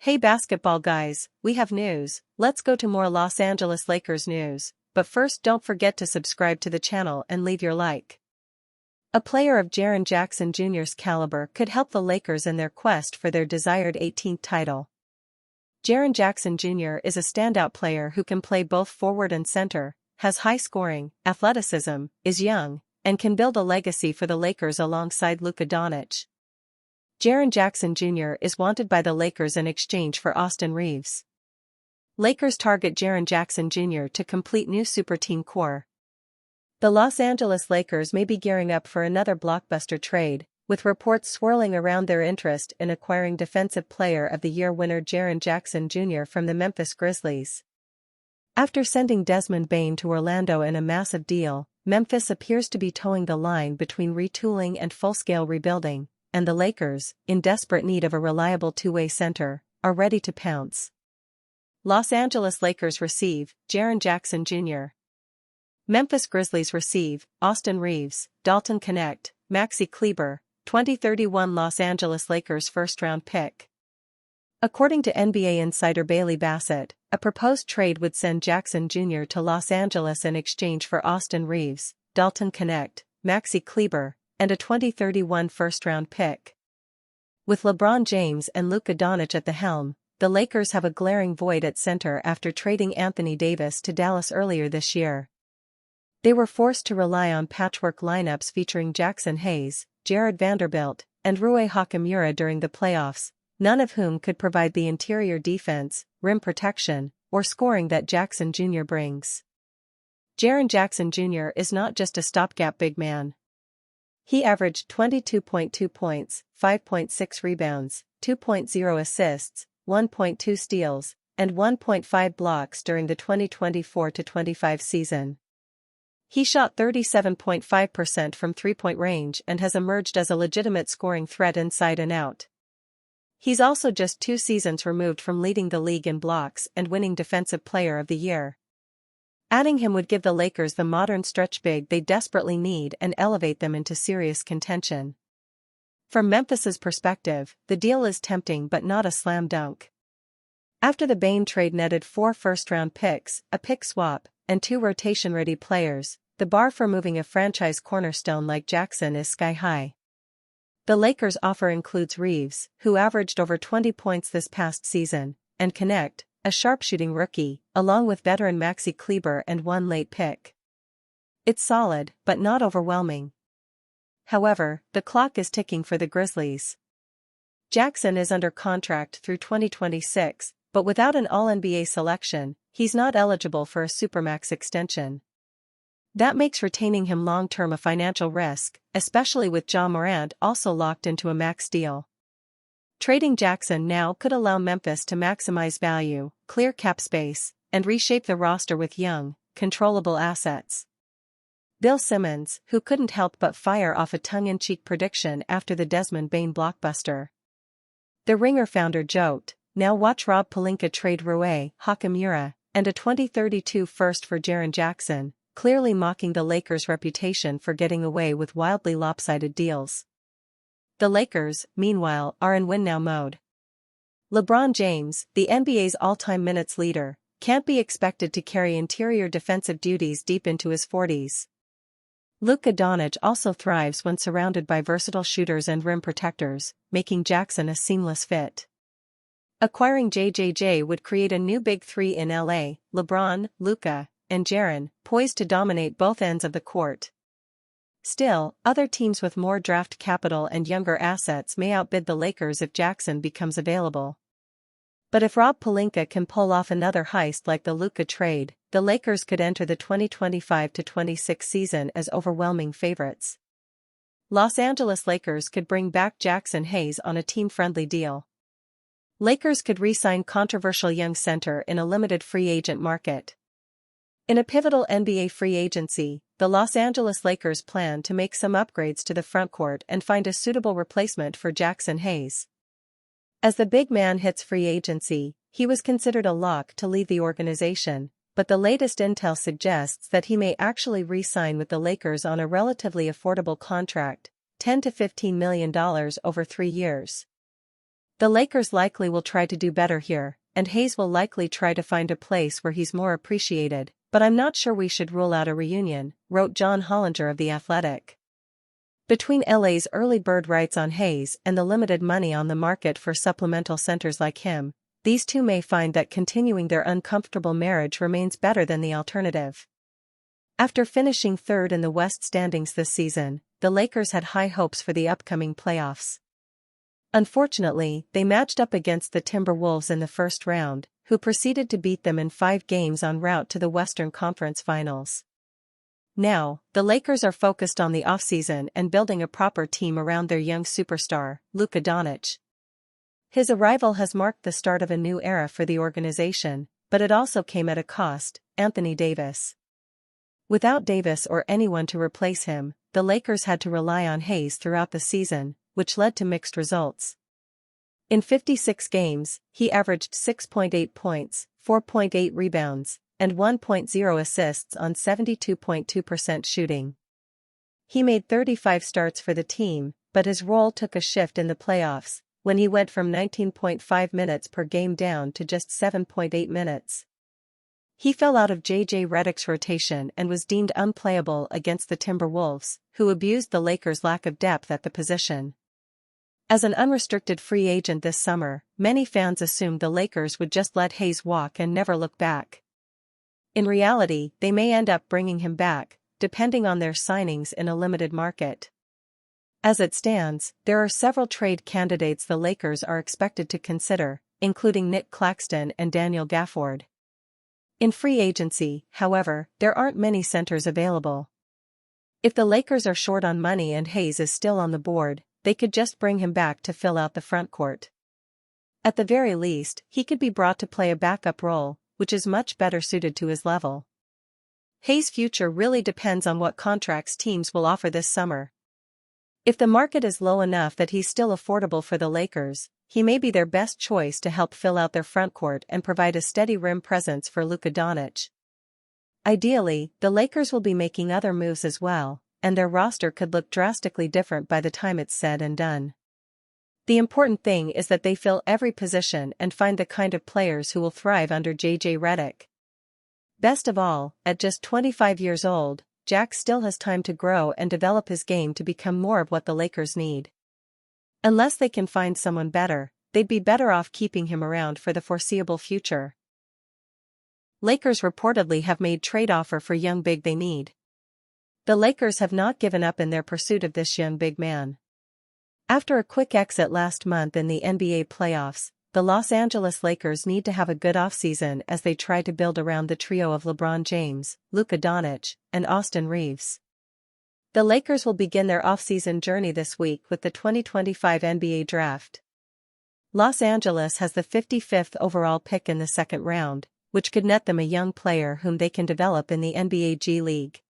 Hey basketball guys, we have news. Let's go to more Los Angeles Lakers news, but first don't forget to subscribe to the channel and leave your like. A player of Jaren Jackson Jr.'s caliber could help the Lakers in their quest for their desired 18th title. Jaren Jackson Jr. is a standout player who can play both forward and center, has high scoring, athleticism, is young, and can build a legacy for the Lakers alongside Luka Doncic. Jaren Jackson Jr. is wanted by the Lakers in exchange for Austin Reaves. Lakers target Jaren Jackson Jr. to complete new super team core. The Los Angeles Lakers may be gearing up for another blockbuster trade, with reports swirling around their interest in acquiring Defensive Player of the Year winner Jaren Jackson Jr. from the Memphis Grizzlies. After sending Desmond Bane to Orlando in a massive deal, Memphis appears to be towing the line between retooling and full-scale rebuilding, and the Lakers, in desperate need of a reliable two-way center, are ready to pounce. Los Angeles Lakers receive Jaren Jackson Jr. Memphis Grizzlies receive Austin Reaves, Dalton Knecht, Maxi Kleber, 2031 Los Angeles Lakers first-round pick. According to NBA insider Bailey Bassett, a proposed trade would send Jackson Jr. to Los Angeles in exchange for Austin Reaves, Dalton Knecht, Maxi Kleber, and a 2031 first-round pick. With LeBron James and Luka Doncic at the helm, the Lakers have a glaring void at center after trading Anthony Davis to Dallas earlier this year. They were forced to rely on patchwork lineups featuring Jackson Hayes, Jared Vanderbilt, and Rui Hachimura during the playoffs, none of whom could provide the interior defense, rim protection, or scoring that Jackson Jr. brings. Jaren Jackson Jr. is not just a stopgap big man. He averaged 22.2 points, 5.6 rebounds, 2.0 assists, 1.2 steals, and 1.5 blocks during the 2024-25 season. He shot 37.5% from three-point range and has emerged as a legitimate scoring threat inside and out. He's also just 2 seasons removed from leading the league in blocks and winning Defensive Player of the Year. Adding him would give the Lakers the modern stretch big they desperately need and elevate them into serious contention. From Memphis's perspective, the deal is tempting but not a slam dunk. After the Bane trade netted 4 first-round picks, a pick swap, and 2 rotation-ready players, the bar for moving a franchise cornerstone like Jackson is sky-high. The Lakers' offer includes Reaves, who averaged over 20 points this past season, and Knecht, a sharpshooting rookie, along with veteran Maxi Kleber and 1 late pick. It's solid, but not overwhelming. However, the clock is ticking for the Grizzlies. Jackson is under contract through 2026, but without an All-NBA selection, he's not eligible for a Supermax extension. That makes retaining him long-term a financial risk, especially with Ja Morant also locked into a max deal. Trading Jackson now could allow Memphis to maximize value, clear cap space, and reshape the roster with young, controllable assets. Bill Simmons, who couldn't help but fire off a tongue-in-cheek prediction after the Desmond Bane blockbuster. The Ringer founder joked, "Now watch Rob Pelinka trade Rui Hachimura and a 2032 first for Jaren Jackson," clearly mocking the Lakers' reputation for getting away with wildly lopsided deals. The Lakers, meanwhile, are in win-now mode. LeBron James, the NBA's all-time minutes leader, can't be expected to carry interior defensive duties deep into his 40s. Luka Doncic also thrives when surrounded by versatile shooters and rim protectors, making Jackson a seamless fit. Acquiring JJJ would create a new big three in LA, LeBron, Luka, and Jaren, poised to dominate both ends of the court. Still, other teams with more draft capital and younger assets may outbid the Lakers if Jackson becomes available. But if Rob Pelinka can pull off another heist like the Luka trade, the Lakers could enter the 2025-26 season as overwhelming favorites. Los Angeles Lakers could bring back Jackson Hayes on a team-friendly deal. Lakers could re-sign controversial young center in a limited free agent market. In a pivotal NBA free agency, the Los Angeles Lakers plan to make some upgrades to the frontcourt and find a suitable replacement for Jackson Hayes. As the big man hits free agency, he was considered a lock to leave the organization, but the latest intel suggests that he may actually re-sign with the Lakers on a relatively affordable contract, $10 to $15 million over 3 years. The Lakers likely will try to do better here, and Hayes will likely try to find a place where he's more appreciated, but I'm not sure we should rule out a reunion, wrote John Hollinger of The Athletic. Between LA's early bird rights on Hayes and the limited money on the market for supplemental centers like him, these two may find that continuing their uncomfortable marriage remains better than the alternative. After finishing third in the West standings this season, the Lakers had high hopes for the upcoming playoffs. Unfortunately, they matched up against the Timberwolves in the first round, who proceeded to beat them in 5 games en route to the Western Conference Finals. Now, the Lakers are focused on the offseason and building a proper team around their young superstar, Luka Doncic. His arrival has marked the start of a new era for the organization, but it also came at a cost: Anthony Davis. Without Davis or anyone to replace him, the Lakers had to rely on Hayes throughout the season, which led to mixed results. In 56 games, he averaged 6.8 points, 4.8 rebounds, and 1.0 assists on 72.2% shooting. He made 35 starts for the team, but his role took a shift in the playoffs, when he went from 19.5 minutes per game down to just 7.8 minutes. He fell out of J.J. Redick's rotation and was deemed unplayable against the Timberwolves, who abused the Lakers' lack of depth at the position. As an unrestricted free agent this summer, many fans assumed the Lakers would just let Hayes walk and never look back. In reality, they may end up bringing him back, depending on their signings in a limited market. As it stands, there are several trade candidates the Lakers are expected to consider, including Nick Claxton and Daniel Gafford. In free agency, however, there aren't many centers available. If the Lakers are short on money and Hayes is still on the board, they could just bring him back to fill out the frontcourt. At the very least, he could be brought to play a backup role, which is much better suited to his level. Hayes' future really depends on what contracts teams will offer this summer. If the market is low enough that he's still affordable for the Lakers, he may be their best choice to help fill out their frontcourt and provide a steady rim presence for Luka Doncic. Ideally, the Lakers will be making other moves as well, and their roster could look drastically different by the time it's said and done. The important thing is that they fill every position and find the kind of players who will thrive under J.J. Redick. Best of all, at just 25 years old, Jack still has time to grow and develop his game to become more of what the Lakers need. Unless they can find someone better, they'd be better off keeping him around for the foreseeable future. Lakers reportedly have made trade offer for young big they need. The Lakers have not given up in their pursuit of this young big man. After a quick exit last month in the NBA playoffs, the Los Angeles Lakers need to have a good offseason as they try to build around the trio of LeBron James, Luka Doncic, and Austin Reeves. The Lakers will begin their offseason journey this week with the 2025 NBA Draft. Los Angeles has the 55th overall pick in the second round, which could net them a young player whom they can develop in the NBA G League.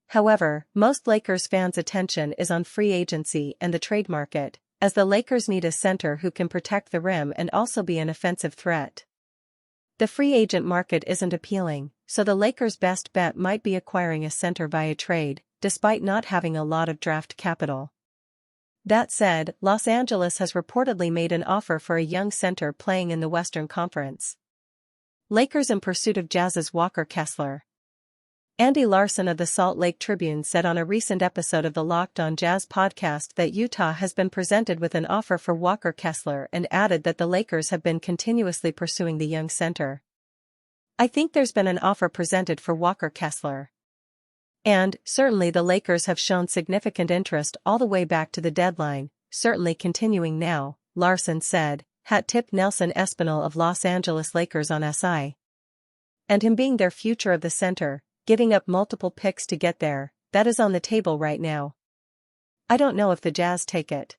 However, most Lakers fans' attention is on free agency and the trade market, as the Lakers need a center who can protect the rim and also be an offensive threat. The free agent market isn't appealing, so the Lakers' best bet might be acquiring a center via trade, despite not having a lot of draft capital. That said, Los Angeles has reportedly made an offer for a young center playing in the Western Conference. Lakers in pursuit of Jazz's Walker Kessler. Andy Larson of the Salt Lake Tribune said on a recent episode of the Locked On Jazz podcast that Utah has been presented with an offer for Walker Kessler and added that the Lakers have been continuously pursuing the young center. "I think there's been an offer presented for Walker Kessler. And, certainly the Lakers have shown significant interest all the way back to the deadline, certainly continuing now," Larson said, hat tip Nelson Espinal of Los Angeles Lakers on SI. And him being their future of the center, giving up multiple picks to get there, that is on the table right now. I don't know if the Jazz take it.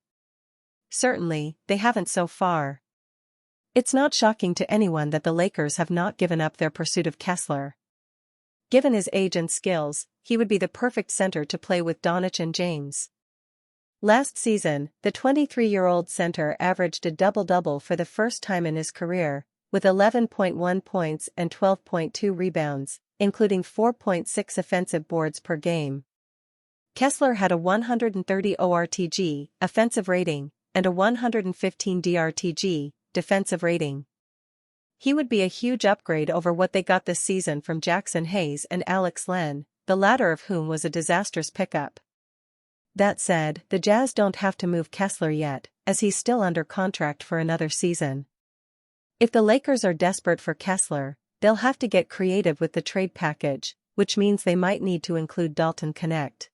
Certainly, they haven't so far. It's not shocking to anyone that the Lakers have not given up their pursuit of Kessler. Given his age and skills, he would be the perfect center to play with Doncic and James. Last season, the 23-year-old center averaged a double-double for the first time in his career, with 11.1 points and 12.2 rebounds, including 4.6 offensive boards per game. Kessler had a 130 ORTG, offensive rating, and a 115 DRTG, defensive rating. He would be a huge upgrade over what they got this season from Jackson Hayes and Alex Len, the latter of whom was a disastrous pickup. That said, the Jazz don't have to move Kessler yet, as he's still under contract for another season. If the Lakers are desperate for Kessler, they'll have to get creative with the trade package, which means they might need to include Dalton Knecht.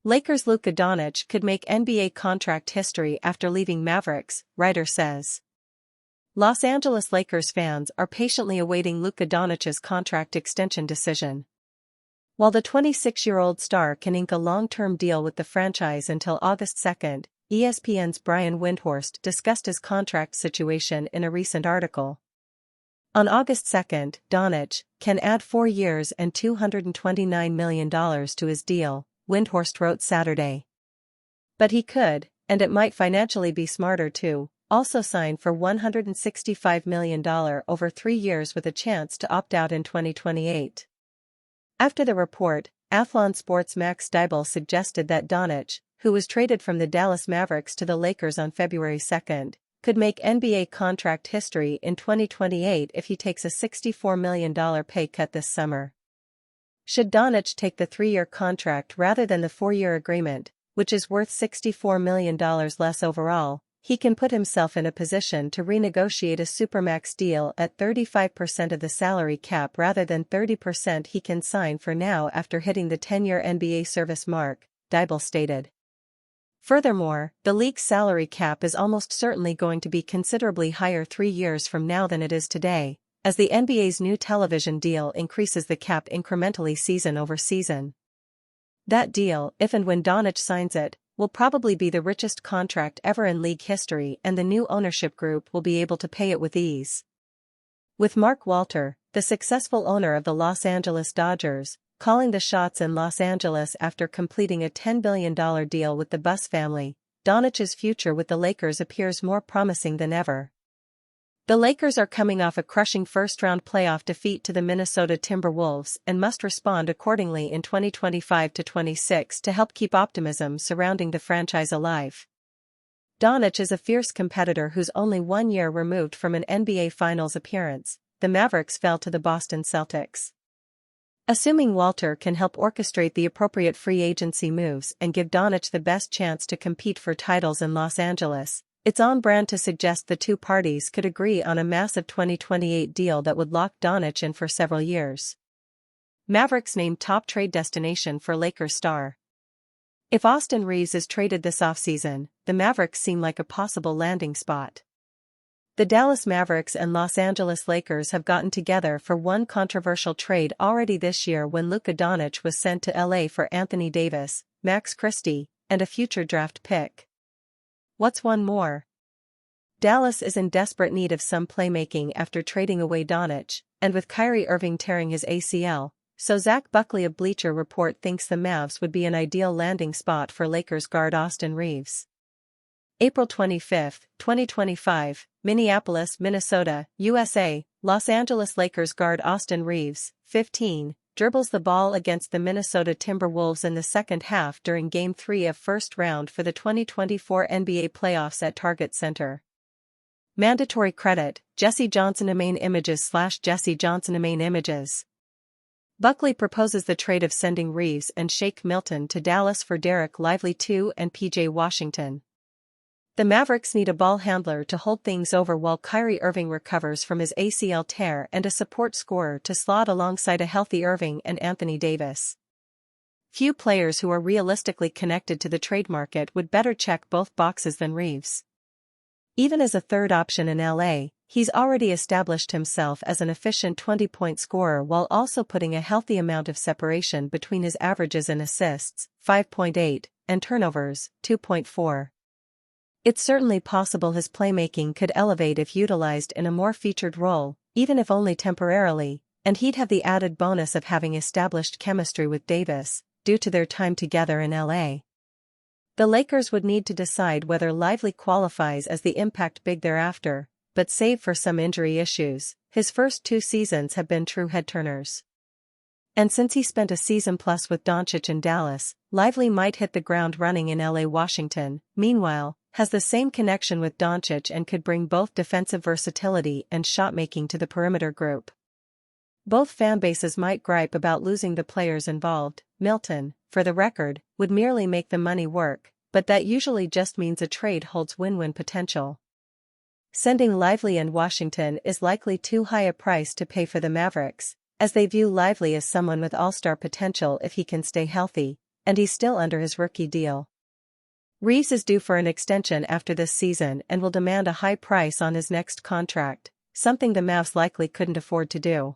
Lakers' Luka Doncic could make NBA contract history after leaving Mavericks, writer says. Los Angeles Lakers fans are patiently awaiting Luka Doncic's contract extension decision. While the 26-year-old star can ink a long-term deal with the franchise until August 2, ESPN's Brian Windhorst discussed his contract situation in a recent article. On August 2, Doncic can add 4 years and $229 million to his deal, Windhorst wrote Saturday. But he could, and it might financially be smarter to, also sign for $165 million over 3 years with a chance to opt out in 2028. After the report, Athlon Sports' Max Dybul suggested that Doncic, who was traded from the Dallas Mavericks to the Lakers on February 2, could make NBA contract history in 2028 if he takes a $64 million pay cut this summer. Should Doncic take the 3-year contract rather than the 4-year agreement, which is worth $64 million less overall, he can put himself in a position to renegotiate a supermax deal at 35% of the salary cap rather than 30% he can sign for now after hitting the 10-year NBA service mark, Dybul stated. Furthermore, the league's salary cap is almost certainly going to be considerably higher 3 years from now than it is today, as the NBA's new television deal increases the cap incrementally season over season. That deal, if and when Doncic signs it, will probably be the richest contract ever in league history, and the new ownership group will be able to pay it with ease. With Mark Walter, the successful owner of the Los Angeles Dodgers, calling the shots in Los Angeles after completing a $10 billion deal with the Buss family, Doncic's future with the Lakers appears more promising than ever. The Lakers are coming off a crushing first-round playoff defeat to the Minnesota Timberwolves and must respond accordingly in 2025-26 to help keep optimism surrounding the franchise alive. Doncic is a fierce competitor who's only 1 year removed from an NBA Finals appearance. The Mavericks fell to the Boston Celtics. Assuming Walter can help orchestrate the appropriate free agency moves and give Doncic the best chance to compete for titles in Los Angeles, it's on brand to suggest the two parties could agree on a massive 2028 deal that would lock Doncic in for several years. Mavericks named top trade destination for Lakers star. If Austin Reaves is traded this offseason, the Mavericks seem like a possible landing spot. The Dallas Mavericks and Los Angeles Lakers have gotten together for one controversial trade already this year when Luka Doncic was sent to LA for Anthony Davis, Max Christie, and a future draft pick. What's one more? Dallas is in desperate need of some playmaking after trading away Doncic, and with Kyrie Irving tearing his ACL, so Zach Buckley of Bleacher Report thinks the Mavs would be an ideal landing spot for Lakers guard Austin Reaves. April 25, 2025, Minneapolis, Minnesota, USA, Los Angeles Lakers guard Austin Reaves, 15, dribbles the ball against the Minnesota Timberwolves in the second half during Game 3 of first round for the 2024 NBA playoffs at Target Center. Mandatory credit, Jesse Johnson Main Images / Jesse Johnson Main Images. Buckley proposes the trade of sending Reaves and Shake Milton to Dallas for Derek Lively II and PJ Washington. The Mavericks need a ball handler to hold things over while Kyrie Irving recovers from his ACL tear and a support scorer to slot alongside a healthy Irving and Anthony Davis. Few players who are realistically connected to the trade market would better check both boxes than Reaves. Even as a third option in LA, he's already established himself as an efficient 20-point scorer while also putting a healthy amount of separation between his averages in assists, 5.8, and turnovers, 2.4. It's certainly possible his playmaking could elevate if utilized in a more featured role, even if only temporarily, and he'd have the added bonus of having established chemistry with Davis, due to their time together in LA. The Lakers would need to decide whether Lively qualifies as the impact big thereafter, but save for some injury issues, his first 2 seasons have been true head-turners. And since he spent a season plus with Doncic in Dallas, Lively might hit the ground running in LA. Washington, meanwhile, has the same connection with Doncic and could bring both defensive versatility and shot-making to the perimeter group. Both fanbases might gripe about losing the players involved. Milton, for the record, would merely make the money work, but that usually just means a trade holds win-win potential. Sending Lively and Washington is likely too high a price to pay for the Mavericks, as they view Lively as someone with all-star potential if he can stay healthy, and he's still under his rookie deal. Reeves is due for an extension after this season and will demand a high price on his next contract, something the Mavs likely couldn't afford to do.